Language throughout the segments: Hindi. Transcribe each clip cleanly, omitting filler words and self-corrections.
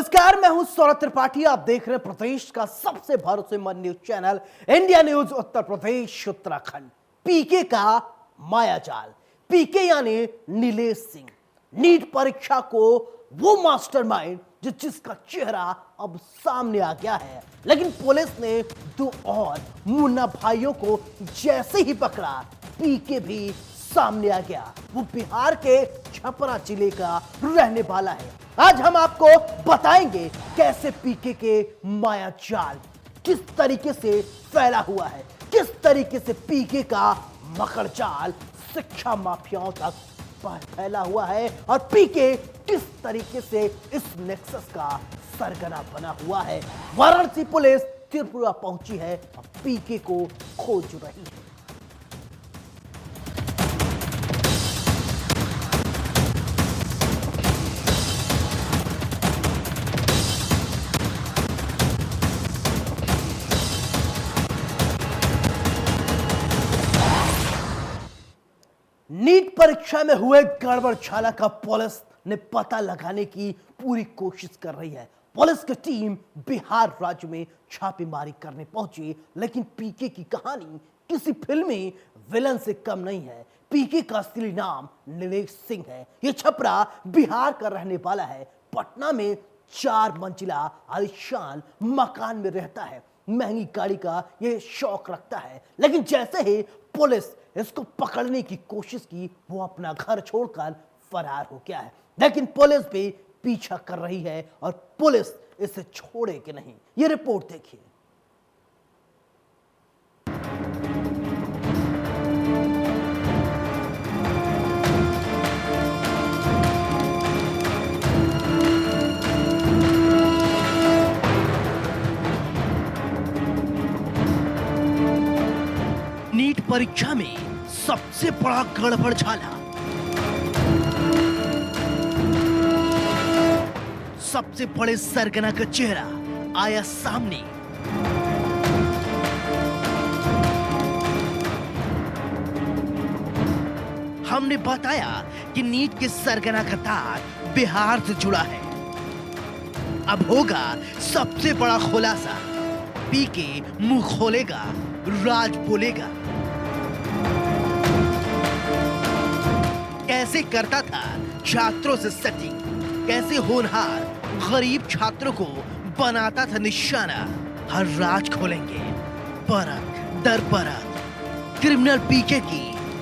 नमस्कार, मैं हूं सौरभ त्रिपाठी। आप देख रहे हैं प्रदेश का सबसे भरोसेमंद news channel India news Uttar Pradesh Uttarakhand. पीके का मायाजाल। पीके यानी नीलेश सिंह, नीट परीक्षा को वो मास्टरमाइंड जिसका चेहरा अब सामने आ गया है। लेकिन पुलिस ने दो और मुन्ना भाइयों को जैसे ही पकड़ा, पीके भी सामने आ गया। वो बिहार के छपरा जिले का रहने वाला है। आज हम आपको बताएंगे कैसे पीके के मायाजाल किस तरीके से फैला हुआ है, किस तरीके से पीके का मकड़जाल शिक्षा माफियाओं तक फैला हुआ है और पीके किस तरीके से इस नेक्सस का सरगना बना हुआ है। वाराणसी पुलिस त्रिपुरा पहुंची है और पीके को खोज रही है। नीट परीक्षा में हुए गड़बड़झाला का पुलिस ने पता लगाने की पूरी कोशिश कर रही है। पुलिस की टीम बिहार राज्य में छापेमारी करने पहुंची, लेकिन पीके की कहानी किसी फिल्मी विलन से कम नहीं है। पीके का असली नाम नीलेश सिंह है। यह छपरा बिहार का रहने वाला है। पटना में 4 मंजिला आलीशान मकान में रहता है। महंगी गाड़ी का यह शौक रखता है, लेकिन जैसे ही पुलिस इसको पकड़ने की कोशिश की, वो अपना घर छोड़कर फरार हो गया है। लेकिन पुलिस भी पीछा कर रही है और पुलिस इसे छोड़ेगी नहीं। ये रिपोर्ट देखिए। नीट परीक्षा में सबसे बड़ा गड़बड़झाला। सबसे बड़े सरगना का चेहरा आया सामने। हमने बताया कि नीट के सरगना का तार बिहार से जुड़ा है। अब होगा सबसे बड़ा खुलासा। पीके मुंह खोलेगा, राज बोलेगा। कैसे करता था छात्रों से सेटिंग, कैसे होनहार गरीब छात्रों को बनाता था निशाना। हर राज खोलेंगे परत दर परत। क्रिमिनल पीके की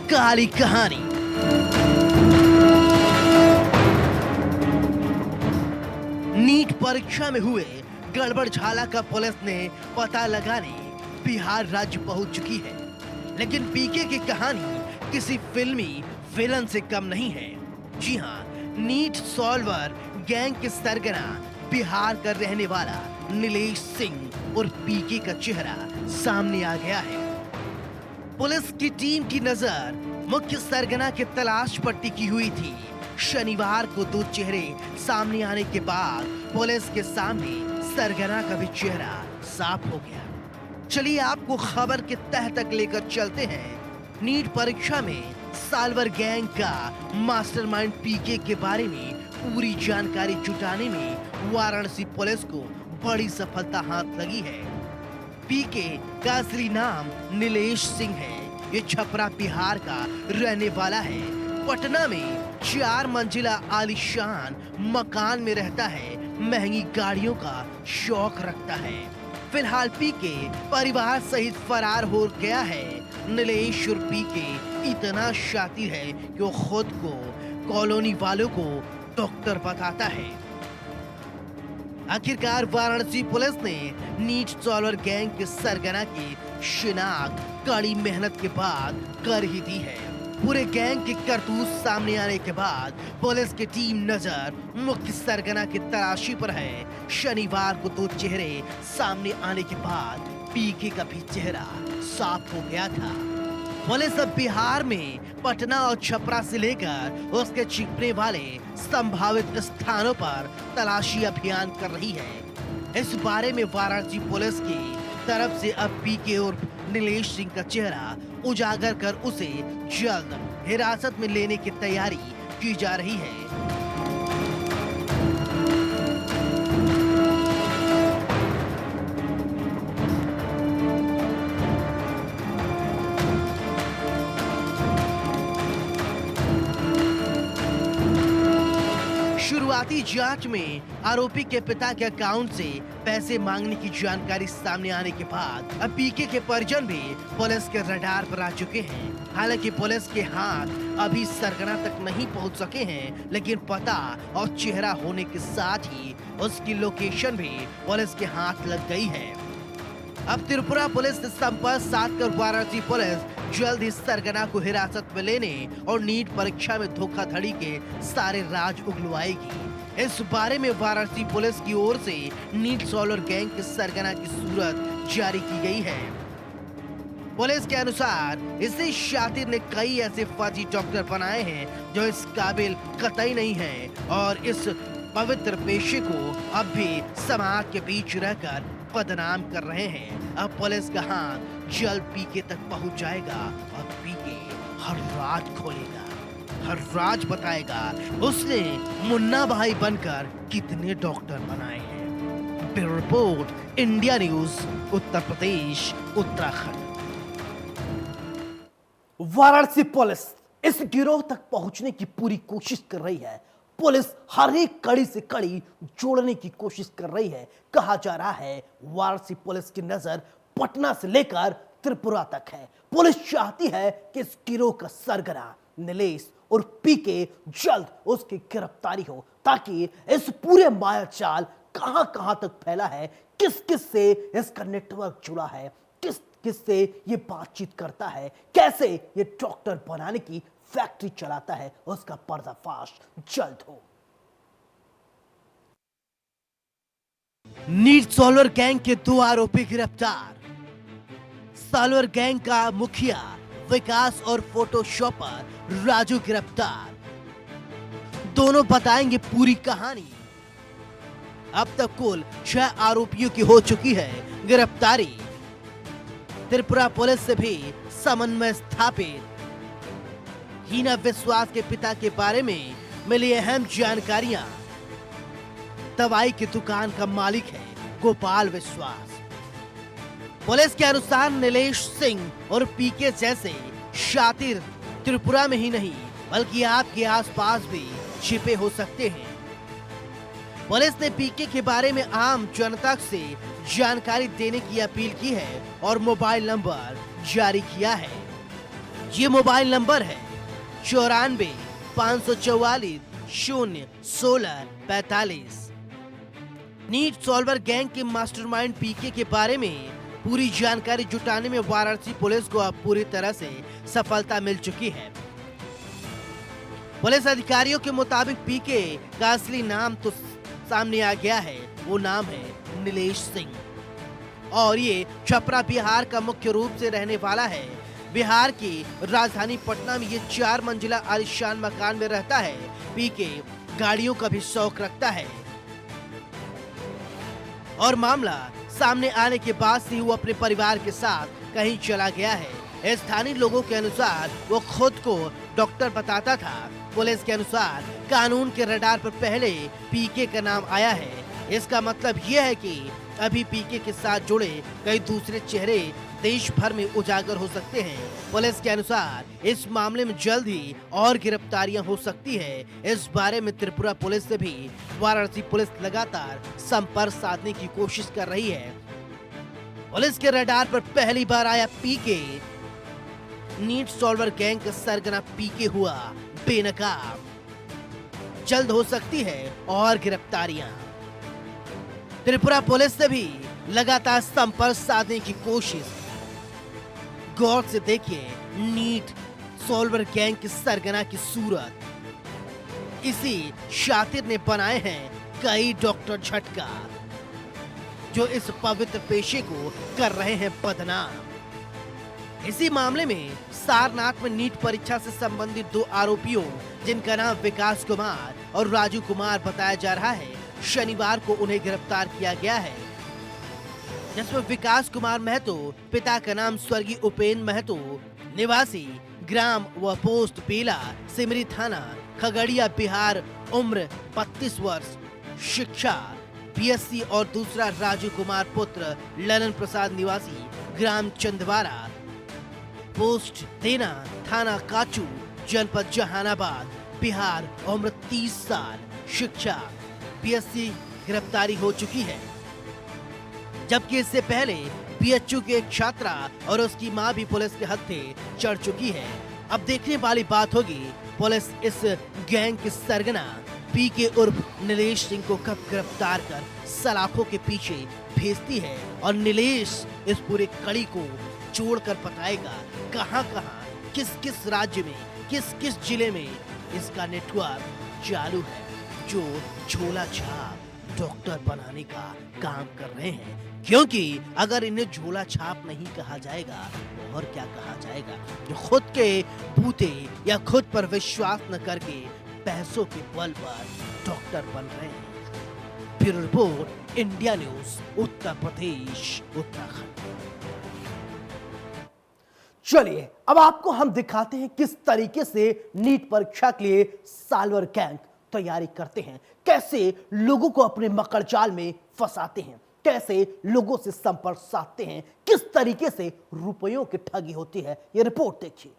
काली कहानी। नीट परीक्षा में हुए गड़बड़झाला का पुलिस ने पता लगाने बिहार राज्य पहुंच चुकी है। लेकिन पीके की कहानी किसी फिल्मी विलन से कम नहीं है। जी हां, नीट सॉल्वर गैंग के सरगना बिहार का रहने वाला नीलेश सिंह और पीके का चेहरा सामने आ गया है। पुलिस की टीम की नजर मुख्य सरगना की तलाश पर टिकी हुई थी। शनिवार को 2 चेहरे सामने आने के बाद पुलिस के सामने सरगना का भी चेहरा साफ हो गया। चलिए आपको खबर के तह तक लेकर चलते हैं। नीट परीक्षा में साल्वर गैंग का मास्टरमाइंड पीके के बारे में पूरी जानकारी जुटाने में वाराणसी पुलिस को बड़ी सफलता हाथ लगी है। पीके का असली नाम नीलेश सिंह है। ये छपरा बिहार का रहने वाला है। पटना में 4 मंजिला आलीशान मकान में रहता है। महंगी गाड़ियों का शौक रखता है। फिलहाल पीके परिवार सहित फरार हो गया है। नीलेश और पीके इतना शातिर है कि वो खुद को कॉलोनी वालों को डॉक्टर बताता है। आखिरकार वाराणसी पुलिस ने नीट सॉल्वर गैंग के सरगना की शिनाख्त कड़ी मेहनत के बाद कर ही दी है। पूरे गैंग के करतूत सामने आने के बाद पुलिस की टीम नजर मुख्य सरगना की तलाशी पर है। शनिवार को 2 चेहरे सामने आने के बाद पीके का भी चेहरा साफ हो गया था। पुलिस अब बिहार में पटना और छपरा से लेकर उसके छिपने वाले संभावित स्थानों पर तलाशी अभियान कर रही है। इस बारे में वाराणसी पुलिस की तरफ से अब पीके और नीलेश सिंह का चेहरा उजागर कर उसे जल्द हिरासत में लेने की तैयारी की जा रही है। शुरुआती जांच में आरोपी के पिता के अकाउंट से पैसे मांगने की जानकारी सामने आने के बाद अब पीके के परिजन भी पुलिस के रडार पर आ चुके हैं। हालांकि पुलिस के हाथ अभी सरगना तक नहीं पहुंच सके हैं, लेकिन पता और चेहरा होने के साथ ही उसकी लोकेशन भी पुलिस के हाथ लग गई है। अब त्रिपुरा पुलिस से संपर्क साध कर वाराणसी पुलिस जल्द ही सरगना को हिरासत में लेने और नीट परीक्षा में धोखाधड़ी के सारे राज उगलवाएगी। इस बारे में वाराणसी पुलिस की ओर से नीट सॉल्वर गैंग के सरगना की सूरत जारी की गई है। पुलिस के अनुसार इसी शातिर ने कई ऐसे फर्जी डॉक्टर बनाए हैं जो इस काबिल कतई नहीं है और इस पवित्र पेशे को अब भी समाज के बीच रहकर बदनाम कर रहे हैं। अब पुलिस का हाथ जल्द पीके तक पहुंच जाएगा और पीके हर राज खोलेगा, हर राज बताएगा उसने मुन्ना भाई बनकर कितने डॉक्टर बनाए हैं। Bureau report, India news, Uttar Pradesh, Uttarakhand. Varanasi police इस गिरोह तक पहुंचने की पूरी कोशिश कर रही है। पुलिस हर एक कड़ी से कड़ी जोड़ने की कोशिश कर रही है। कहा जा रहा है वाराणसी पुलिस की नजर पटना से लेकर त्रिपुरा तक है। पुलिस चाहती है कि इस गिरोह का सरगना नीलेश और पीके जल्द उसकी गिरफ्तारी हो, ताकि इस पूरे माया जाल कहां कहां तक फैला है, किस किस से इसका नेटवर्क जुड़ा है, किस किस से ये बातचीत करता है, कैसे ये डॉक्टर बनाने की फैक्ट्री चलाता है, उसका पर्दाफाश जल्द हो। नीट सॉल्वर गैंग के 2 आरोपी गिरफ्तार। सॉल्वर गैंग का मुखिया विकास और फोटोशॉपर राजू गिरफ्तार। दोनों बताएंगे पूरी कहानी। अब तक कुल 6 आरोपियों की हो चुकी है गिरफ्तारी। त्रिपुरा पुलिस से भी समन्वय स्थापित। हीना विश्वास के पिता के बारे में मिली अहम जानकारियां। दवाई की दुकान का मालिक है गोपाल विश्वास। पुलिस के अनुसार नीलेश सिंह और पीके जैसे शातिर त्रिपुरा में ही नहीं बल्कि आपके आसपास भी छिपे हो सकते हैं। पुलिस ने पीके के बारे में आम जनता से जानकारी देने की अपील की है और मोबाइल नंबर जारी किया है। ये मोबाइल नंबर है 94-544-016-45। नीट सॉल्वर गैंग के मास्टरमाइंड पीके के बारे में पूरी जानकारी जुटाने में वाराणसी पुलिस को अब पूरी तरह से सफलता मिल चुकी है। पुलिस अधिकारियों के मुताबिक पीके का असली नाम तो सामने आ गया है। वो नाम है नीलेश सिंह और ये छपरा बिहार का मुख्य रूप से रहने वाला है। बिहार की राजधानी पटना में ये 4 मंजिला आलीशान मकान में रहता है। पीके गाड़ियों का भी शौक रखता है और मामला सामने आने के बाद से वो अपने परिवार के साथ कहीं चला गया है। स्थानीय लोगों के अनुसार वो खुद को डॉक्टर बताता था। पुलिस के अनुसार कानून के रडार पर पहले पीके का नाम आया है। इसका मतलब यह है कि अभी पीके के साथ जुड़े कई दूसरे चेहरे देश भर में उजागर हो सकते हैं। पुलिस के अनुसार इस मामले में जल्द ही और गिरफ्तारियां हो सकती है। इस बारे में त्रिपुरा पुलिस से भी वाराणसी पुलिस लगातार संपर्क साधने की कोशिश कर रही है। पुलिस के रडार पर पहली बार आया पीके। नीट सॉल्वर गैंग का सरगना पीके हुआ बेनकाब। जल्द हो सकती है और गिरफ्तारियां। त्रिपुरा पुलिस से भी लगातार संपर्क साधने की कोशिश। गौर से देखिए नीट सॉल्वर गैंग के सरगना की सूरत। इसी शातिर ने बनाए हैं कई डॉक्टर झटका जो इस पवित्र पेशे को कर रहे हैं बदनाम। इसी मामले में सारनाथ में नीट परीक्षा से संबंधित 2 आरोपियों जिनका नाम विकास कुमार और राजू कुमार बताया जा रहा है, शनिवार को उन्हें गिरफ्तार किया गया है। जिसमें विकास कुमार महतो, पिता का नाम स्वर्गीय उपेंद्र महतो, निवासी ग्राम व पोस्ट बेला, सिमरी थाना, खगड़िया, बिहार, उम्र 32 वर्ष, शिक्षा बीएससी, और दूसरा राजू कुमार पुत्र ललन प्रसाद, निवासी ग्राम चंदवारा, पोस्ट देना, थाना काचू, जनपद जहानाबाद, बिहार, उम्र 30 साल, शिक्षा पीएससी गिरफ्तारी हो चुकी है, जबकि इससे पहले पीएचयू की एक छात्रा और उसकी मां भी पुलिस के हत्थे चढ़ चुकी है। अब देखने वाली बात होगी पुलिस इस गैंग के सरगना पीके उर्फ नीलेश सिंह को कब गिरफ्तार कर सलाखों के पीछे भेजती है और नीलेश इस पूरे कड़ी को जोड़कर बताएगा कहां कहां किस किस राज्य में किस किस जिले में इसका नेटवर्क चालू है, जो झोला छाप डॉक्टर बनाने का काम कर रहे हैं। क्योंकि अगर इन्हें झोला छाप नहीं कहा जाएगा तो और क्या कहा जाएगा, जो खुद के बूते या खुद पर विश्वास न करके पैसों के बल पर डॉक्टर बन रहे हैं। Bureau report, India news, Uttar Pradesh, Uttarakhand. चलिए अब आपको हम दिखाते हैं किस तरीके से नीट परीक्षा के लिए साल्वर गैंग तैयारी करते हैं, कैसे लोगों को अपने मकड़जाल में फंसाते हैं, कैसे लोगों से संपर्क साधते हैं, किस तरीके से रुपयों की ठगी होती है। ये रिपोर्ट देखिए।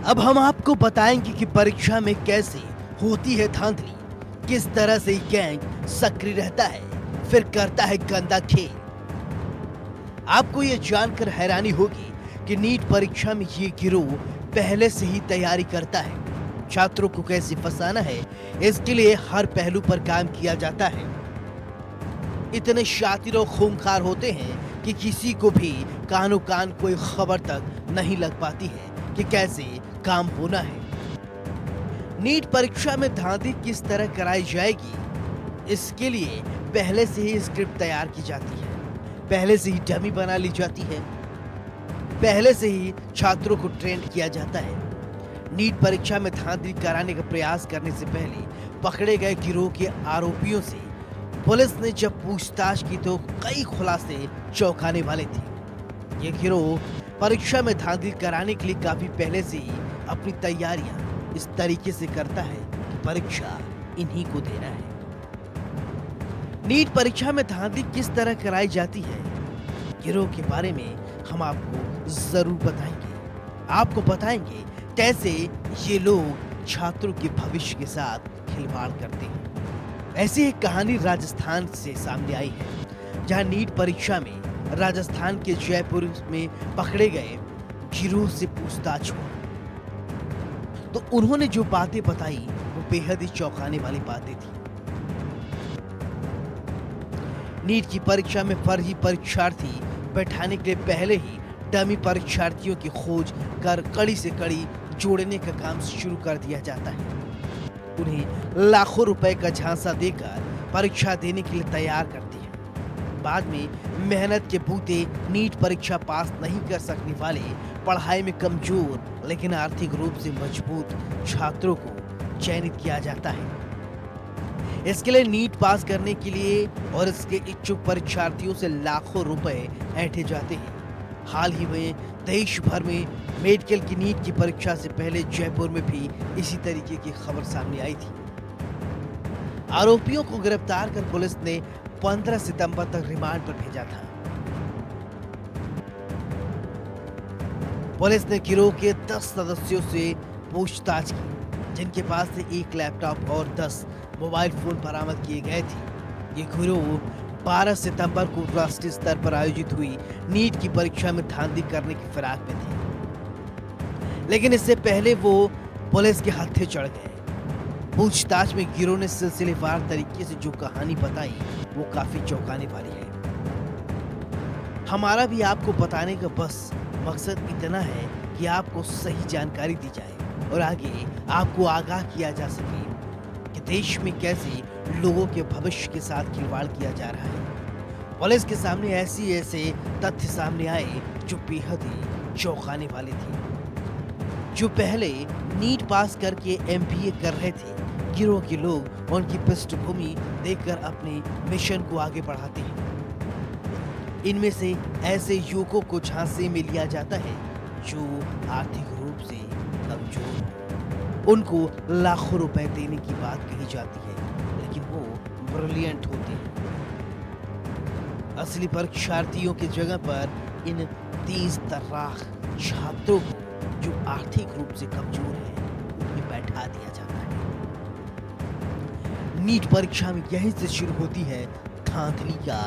अब हम आपको बताएंगे कि परीक्षा में कैसे होती है धांधली, किस तरह से गैंग सक्रिय रहता है, फिर करता है गंदा खेल। आपको यह जानकर हैरानी होगी कि नीट परीक्षा में ये गिरोह पहले से ही तैयारी करता है। छात्रों को कैसे फंसाना है, इसके लिए हर पहलू पर काम किया जाता है। इतने शातिर और खूंखार होते हैं कि किसी को भी कानो कान कोई खबर तक नहीं लग पाती है कि कैसे काम होना है। नीट परीक्षा में धांधली किस तरह कराई जाएगी, इसके लिए पहले से ही स्क्रिप्ट तैयार की जाती है, पहले से ही डमी बना ली जाती है, पहले से ही छात्रों को ट्रेंड किया जाता है। नीट परीक्षा में धांधली कराने का प्रयास करने से पहले पकड़े गए गिरोह के आरोपियों से पुलिस ने जब पूछताछ की तो कई खुलासे चौंकाने वाले थे। ये गिरोह परीक्षा में धांधली कराने के लिए काफी पहले से ही अपनी तैयारियां इस तरीके से करता है कि परीक्षा इन्हीं को देना है। नीट परीक्षा में धांधली किस तरह कराई जाती है, गिरोह के बारे में हम आपको जरूर बताएंगे। आपको बताएंगे कैसे ये लोग छात्रों के भविष्य के साथ खिलवाड़ करते हैं। ऐसी एक कहानी राजस्थान से सामने आई है, जहां नीट परीक्षा में राजस्थान के जयपुर में पकड़े गए गिरोह से पूछताछ हुआ तो उन्होंने जो बातें बताई वो बेहद ही चौंकाने वाली बातें थी। नीट की परीक्षा में फर्जी परीक्षार्थी बैठाने के लिए पहले ही डमी परीक्षार्थियों की खोज कर कड़ी से कड़ी जोड़ने का काम शुरू कर दिया जाता है। उन्हें लाखों रुपए का झांसा देकर परीक्षा देने के लिए तैयार करती है। बाद में मेहनत के बूते नीट परीक्षा पास नहीं कर सकने वाले पढ़ाई में कमजोर लेकिन आर्थिक रूप से मजबूत छात्रों को चयनित किया जाता है। इसके लिए नीट पास करने के लिए और इसके इच्छुक परीक्षार्थियों से लाखों रुपए ऐंठे जाते हैं। हाल ही में देश भर में मेडिकल की नीट की परीक्षा से पहले जयपुर में भी इसी तरीके की खबर सामने आई थी। आरोपियों को गिरफ्तार कर पुलिस ने 15 सितंबर तक रिमांड पर भेजा था। पुलिस ने गिरोह के 10 सदस्यों से पूछताछ की, जिनके पास से 1 लैपटॉप और 10 मोबाइल फोन बरामद किए गए थे। ये गिरोह 12 सितंबर को राष्ट्रीय स्तर पर आयोजित हुई नीट की परीक्षा में धांधली करने की फिराक में थे, लेकिन इससे पहले वो पुलिस के हत्थे चढ़ गए। पूछताछ में गिरोह ने सिलसिलेवार तरीके से जो कहानी बताई वो काफी चौंकाने वाली है। हमारा भी आपको बताने का बस मकसद इतना है कि आपको सही जानकारी दी जाए और आगे आपको आगाह किया जा सके कि देश में कैसे लोगों के भविष्य के साथ खिलवाड़ किया जा रहा है। पुलिस के सामने ऐसे तथ्य सामने आए जो बेहद ही चौंकाने वाले थे। जो पहले नीट पास करके एमबीए कर रहे थे, गिरोह के लोग उनकी पृष्ठभूमि देखकर अपने मिशन को आगे बढ़ाते हैं। इनमें से ऐसे युवकों को झांसे में लिया जाता है जो आर्थिक रूप से कमजोर हो। उनको लाखों रुपए देने की बात कही जाती है, लेकिन वो ब्रिलियंट होते हैं। असली परीक्षार्थियों की जगह पर इन तेज तर्राख छात्रों को जो आर्थिक रूप से कमजोर है उन्हें बैठा दिया जाता है। नीट परीक्षा में यहीं से शुरू होती है धांधली का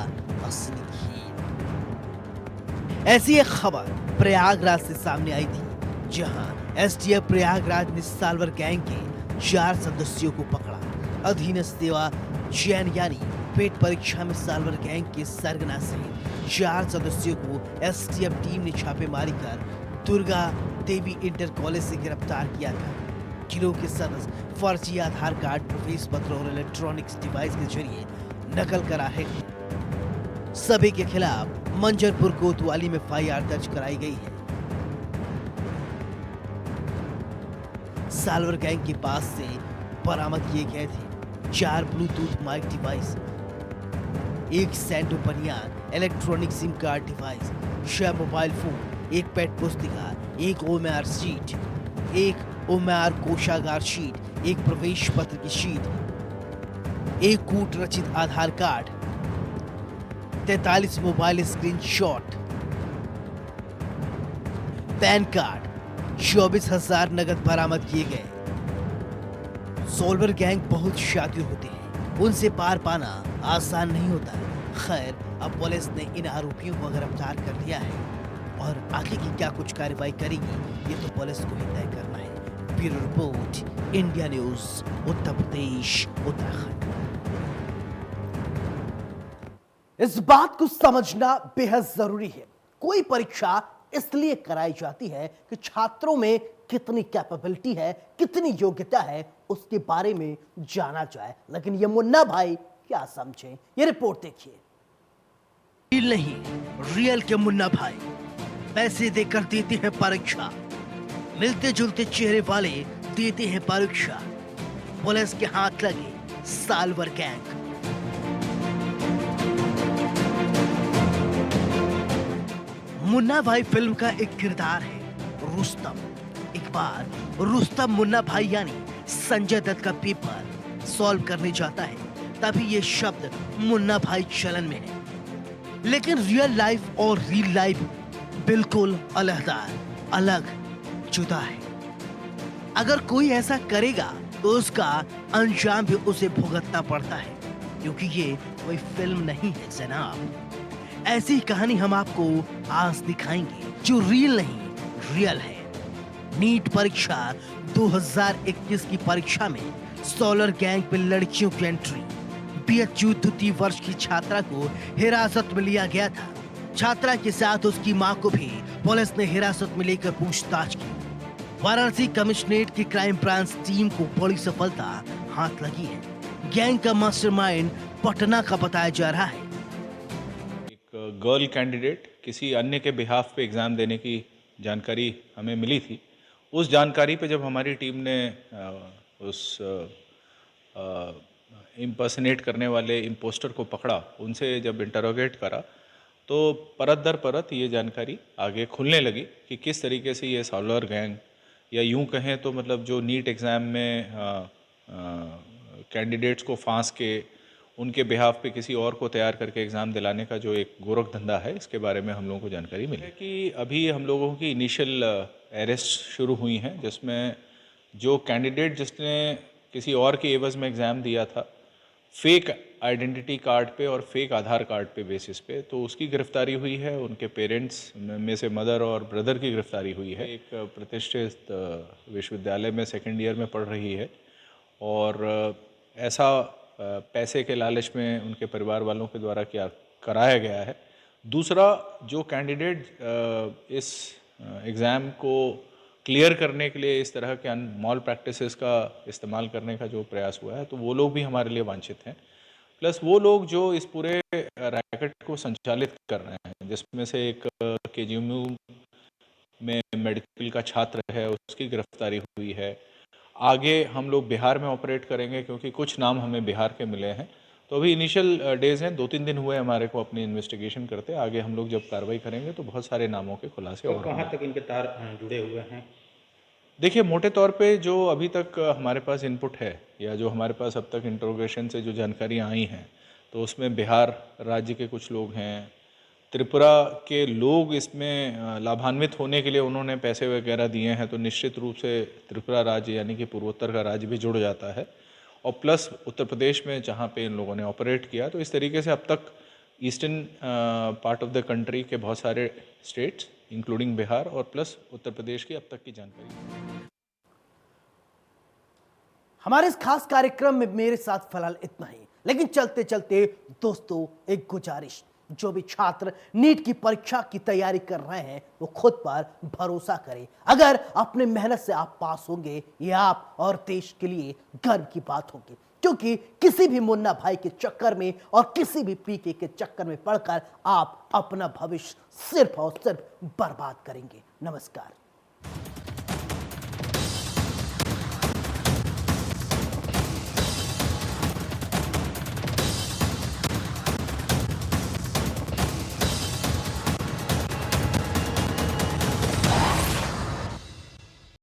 असली खेल। ऐसी एक खबर प्रयागराज से सामने आई थी, जहां एसटीएफ प्रयागराज ने साल्वर गैंग के 4 सदस्यों को पकड़ा। अधीनस्थ सेवा जैन यानी पेट परीक्षा में साल्वर गैंग के सरगना सहित 4 सदस्यों को एसटीएफ टीम ने छापेमारी कर दुर्गा देवी इंटर कॉलेज से गिरफ्तार किया था। गिरोह के सदस्य फर्जी आधार कार्ड, प्रवेश पत्र और इलेक्ट्रॉनिक्स डिवाइस के जरिए नकल करा रहे थे। सभी के खिलाफ मंजरपुर कोतवाली में एफआईआर दर्ज कराई गई है। साल्वर गैंग के पास से बरामद किए गए थे 4 ब्लूटूथ माइक डिवाइस, 1 सैंडो बनियान, electronic SIM card device, 6 mobile phone, 1 पेट पुस्तिका, 1 ओएमआर शीट, 1 ओएमआर कोषागार शीट, 1 प्रवेश पत्र की शीट, 1 कूट रचित Aadhaar card, 43 mobile screenshot, PAN card, 24,000 नगद बरामद किए गए। सोल्वर गैंग बहुत शातिर होते हैं, उनसे पार पाना आसान नहीं होता। खैर, अब पुलिस ने इन आरोपियों को गिरफ्तार कर लिया है और आगे की क्या कुछ कार्रवाई करेगी ये तो पुलिस को ही तय करना है। Bureau report, India news, Uttar Pradesh, Uttarakhand. इस बात को समझना बेहद जरूरी है। कोई परीक्षा इसलिए कराई जाती है कि छात्रों में कितनी कैपेबिलिटी है, कितनी योग्यता है, उसके बारे में जाना जाए। लेकिन ये मुन्ना भाई क्या समझे, ये रिपोर्ट देखिए। रियल नहीं, रियल के मुन्ना भाई पैसे देकर देते हैं परीक्षा। मिलते जुलते चेहरे वाले देते हैं परीक्षा। पुलिस के हाथ लगे साल्वर गैंग। मुन्ना भाई फिल्म का एक किरदार है रुस्तम। एक बार रुस्तम मुन्ना भाई यानी संजय दत्त का पेपर सॉल्व करने जाता है, तभी ये शब्द मुन्ना भाई चलन में है। लेकिन रियल लाइफ और रियल लाइफ बिल्कुल अलग जुदा है। अगर कोई ऐसा करेगा तो उसका अंजाम भी उसे भुगतना पड़ता है, क्योंकि ये कोई फिल्म नहीं है जनाब। ऐसी कहानी हम आपको आज दिखाएंगे जो रियल नहीं, रियल है। नीट परीक्षा 2021 की परीक्षा में सोलर गैंग पे लड़कियों की एंट्री। बीएचयू द्वितीय वर्ष की छात्रा को हिरासत में लिया गया था। छात्रा के साथ उसकी मां को भी पुलिस ने हिरासत में लेकर पूछताछ की। वाराणसी कमिश्नरेट की क्राइम ब्रांच टीम को बड़ी सफलता हाथ लगी है। गैंग का मास्टरमाइंड पटना का बताया जा रहा है। एक गर्ल कैंडिडेट किसी अन्य के बिहाफ पे एग्ज़ाम देने की जानकारी हमें मिली थी। उस जानकारी पे जब हमारी टीम ने उस इम्पर्सनेट करने वाले इम्पोस्टर को पकड़ा, उनसे जब इंटरोगेट करा, तो परत दर परत ये जानकारी आगे खुलने लगी कि किस तरीके से ये सॉल्वर गैंग, या यूं कहें तो मतलब जो नीट एग्ज़ाम में कैंडिडेट्स को फांस के उनके बिहाफ पे किसी और को तैयार करके एग्ज़ाम दिलाने का जो एक गोरख धंधा है, इसके बारे में हम लोगों को जानकारी मिली है कि अभी हम लोगों की इनिशियल अरेस्ट शुरू हुई हैं, जिसमें जो कैंडिडेट जिसने किसी और के एवज़ में एग्ज़ाम दिया था फेक आइडेंटिटी कार्ड पे और फेक आधार कार्ड पे बेसिस पे, तो उसकी गिरफ्तारी हुई है। उनके पेरेंट्स में से मदर और ब्रदर की गिरफ्तारी हुई है। एक प्रतिष्ठित विश्वविद्यालय में सेकेंड ईयर में पढ़ रही है और ऐसा पैसे के लालच में उनके परिवार वालों के द्वारा क्या कराया गया है। दूसरा, जो कैंडिडेट इस एग्ज़ाम को क्लियर करने के लिए इस तरह के मॉल प्रैक्टिसेस का इस्तेमाल करने का जो प्रयास हुआ है, तो वो लोग भी हमारे लिए वांछित हैं। प्लस वो लोग जो इस पूरे रैकेट को संचालित कर रहे हैं, जिसमें से एक केजीएमयू में मेडिकल का छात्र है, उसकी गिरफ्तारी हुई है। आगे हम लोग बिहार में ऑपरेट करेंगे, क्योंकि कुछ नाम हमें बिहार के मिले हैं। तो अभी इनिशियल डेज हैं, 2-3 दिन हुए हमारे को अपनी इन्वेस्टिगेशन करते। आगे हम लोग जब कार्रवाई करेंगे तो बहुत सारे नामों के खुलासे तो और कहाँ तक इनके तार जुड़े हुए हैं? देखिए, मोटे तौर पे जो अभी तक हमारे पास इनपुट है, या जो हमारे पास अब तक इंट्रोगेशन से जो जानकारियाँ आई हैं, तो उसमें बिहार राज्य के कुछ लोग हैं, त्रिपुरा के लोग इसमें लाभान्वित होने के लिए उन्होंने पैसे वगैरह दिए हैं, तो निश्चित रूप से त्रिपुरा राज्य यानी कि पूर्वोत्तर का राज्य भी जुड़ जाता है। और प्लस उत्तर प्रदेश में जहाँ पे इन लोगों ने ऑपरेट किया, तो इस तरीके से अब तक eastern part of the country के बहुत सारे स्टेट्स इंक्लूडिंग बिहार और प्लस उत्तर प्रदेश की अब तक की जानकारी। हमारे इस खास कार्यक्रम में मेरे साथ फिलहाल इतना ही, लेकिन चलते चलते दोस्तों एक गुजारिश, जो भी छात्र नीट की परीक्षा की तैयारी कर रहे हैं वो खुद पर भरोसा करें। अगर अपने मेहनत से आप पास होंगे, ये आप और देश के लिए गर्व की बात होगी, क्योंकि किसी भी मुन्ना भाई के चक्कर में और किसी भी पीके के चक्कर में पड़कर आप अपना भविष्य सिर्फ और सिर्फ बर्बाद करेंगे। नमस्कार।